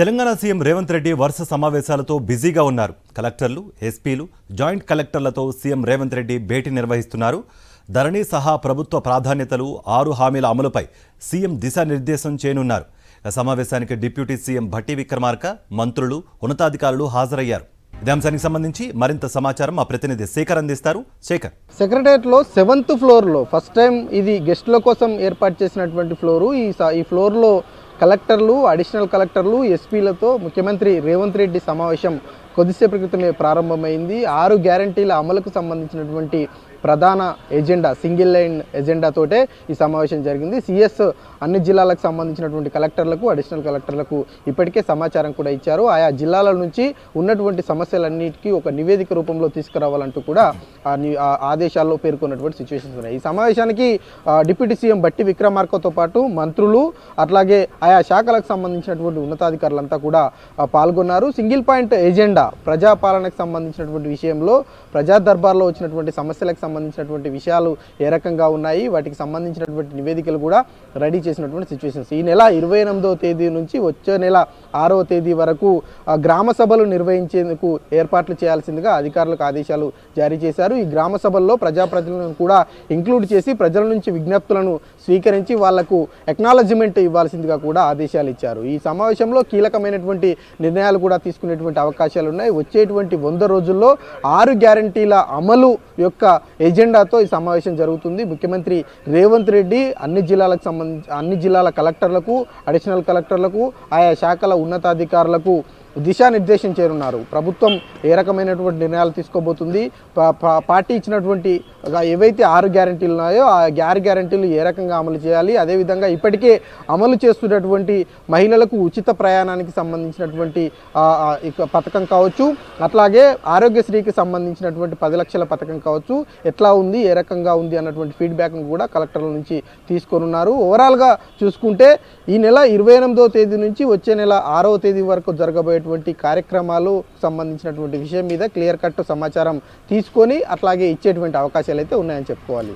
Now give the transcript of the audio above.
Telangana CM Revanth Reddy వరుస సమావేశాలతో బిజీగా ఉన్నారు. కలెక్టర్లు, ఎస్పీలు, జాయింట్ కలెక్టర్లతో సీఎం రేవంత్ రెడ్డి భేటీ నిర్వహిస్తున్నారు. ధరణి సహా ప్రభుత్వ ప్రాధాన్యతలు, 6 హామీల అమలుపై సీఎం దిశానిర్దేశం చేయనున్నారు. సమావేశానికి డిప్యూటీ సీఎం భట్టి విక్రమార్క, మంత్రులు, ఉన్నతాధికారులు హాజరయ్యారు. ఇదే అంశానికి సంబంధించి మరింత సమాచారం మా ప్రతినిధి శేఖర్ అందిస్తారు. శేఖర్, సెక్రటరియట్లో 7th ఫ్లోర్లో ఫస్ట్ టైం ఇది గెస్టుల కోసం ఏర్పాటు చేసినటువంటి ఫ్లోరు. ఈ ఫ్లోర్లో కలెక్టర్లు, అడిషనల్ కలెక్టర్లు, ఎస్పీలతో ముఖ్యమంత్రి రేవంత్ రెడ్డి సమావేశం కొద్దిసేపటి క్రితమే ప్రారంభమైంది. 6 గ్యారంటీల అమలుకు సంబంధించినటువంటి ప్రధాన ఎజెండా, సింగిల్ లైన్ ఎజెండాతోటే ఈ సమావేశం జరిగింది. సిఎస్ అన్ని జిల్లాలకు సంబంధించినటువంటి కలెక్టర్లకు, అడిషనల్ కలెక్టర్లకు ఇప్పటికే సమాచారం కూడా ఇచ్చారు. ఆయా జిల్లాల నుంచి ఉన్నటువంటి సమస్యలన్నిటికీ ఒక నివేదిక రూపంలో తీసుకురావాలంటూ కూడా ఆదేశాల్లో పేర్కొన్నటువంటి సిచ్యువేషన్స్ ఉన్నాయి. ఈ సమావేశానికి డిప్యూటీ సీఎం భట్టి విక్రమార్కతో పాటు మంత్రులు, అట్లాగే ఆయా శాఖలకు సంబంధించినటువంటి ఉన్నతాధికారులంతా కూడా పాల్గొన్నారు. సింగిల్ పాయింట్ ఎజెండా, ప్రజాపాలనకు సంబంధించినటువంటి విషయంలో ప్రజా దర్బార్లో వచ్చినటువంటి సమస్యలకు సంబంధించినటువంటి విషయాలు ఏ రకంగా ఉన్నాయి, వాటికి సంబంధించినటువంటి నివేదికలు కూడా రెడీ చేసినటువంటి సిచ్యువేషన్స్. ఈ నెల 28వ తేదీ నుంచి వచ్చే నెల 6వ తేదీ వరకు గ్రామ సభలు నిర్వహించేందుకు ఏర్పాట్లు చేయాల్సిందిగా అధికారులకు ఆదేశాలు జారీ చేశారు. ఈ గ్రామ సభల్లో ప్రజాప్రతినిధులను కూడా ఇంక్లూడ్ చేసి ప్రజల నుంచి విజ్ఞప్తులను స్వీకరించి వాళ్లకు ఎక్నాలజ్మెంట్ ఇవ్వాల్సిందిగా కూడా ఆదేశాలు ఇచ్చారు. ఈ సమావేశంలో కీలకమైనటువంటి నిర్ణయాలు కూడా తీసుకునేటువంటి అవకాశాలు ఉన్నాయి. వచ్చేటువంటి 100 రోజుల్లో 6 గ్యారంటీల అమలు యొక్క ఎజెండాతో ఈ సమావేశం జరుగుతుంది. ముఖ్యమంత్రి రేవంత్ రెడ్డి అన్ని జిల్లాల కలెక్టర్లకు, అడిషనల్ కలెక్టర్లకు, ఆయా శాఖల ఉన్నతాధికారులకు దిశానిర్దేశం చేయనున్నారు. ప్రభుత్వం ఏ రకమైనటువంటి నిర్ణయాలు తీసుకోబోతుంది, పార్టీ ఇచ్చినటువంటి ఏవైతే 6 గ్యారంటీలు ఉన్నాయో ఆ 6 గ్యారంటీలు ఏ రకంగా అమలు చేయాలి, అదేవిధంగా ఇప్పటికే అమలు చేస్తున్నటువంటి మహిళలకు ఉచిత ప్రయాణానికి సంబంధించినటువంటి పథకం కావచ్చు, అట్లాగే ఆరోగ్యశ్రీకి సంబంధించినటువంటి 10 లక్షల పథకం కావచ్చు, ఎట్లా ఉంది, ఏ రకంగా ఉంది అన్నటువంటి ఫీడ్బ్యాక్ను కూడా కలెక్టర్ల నుంచి తీసుకోనున్నారు. ఓవరాల్గా చూసుకుంటే ఈ నెల 28వ తేదీ నుంచి వచ్చే నెల 6వ తేదీ వరకు జరగబోయే కార్యక్రమాలు సంబంధించినటువంటి విషయం మీద క్లియర్ కట్ సమాచారం తీసుకొని అట్లాగే ఇచ్చేటువంటి అవకాశాలు అయితే ఉన్నాయని చెప్పుకోవాలి.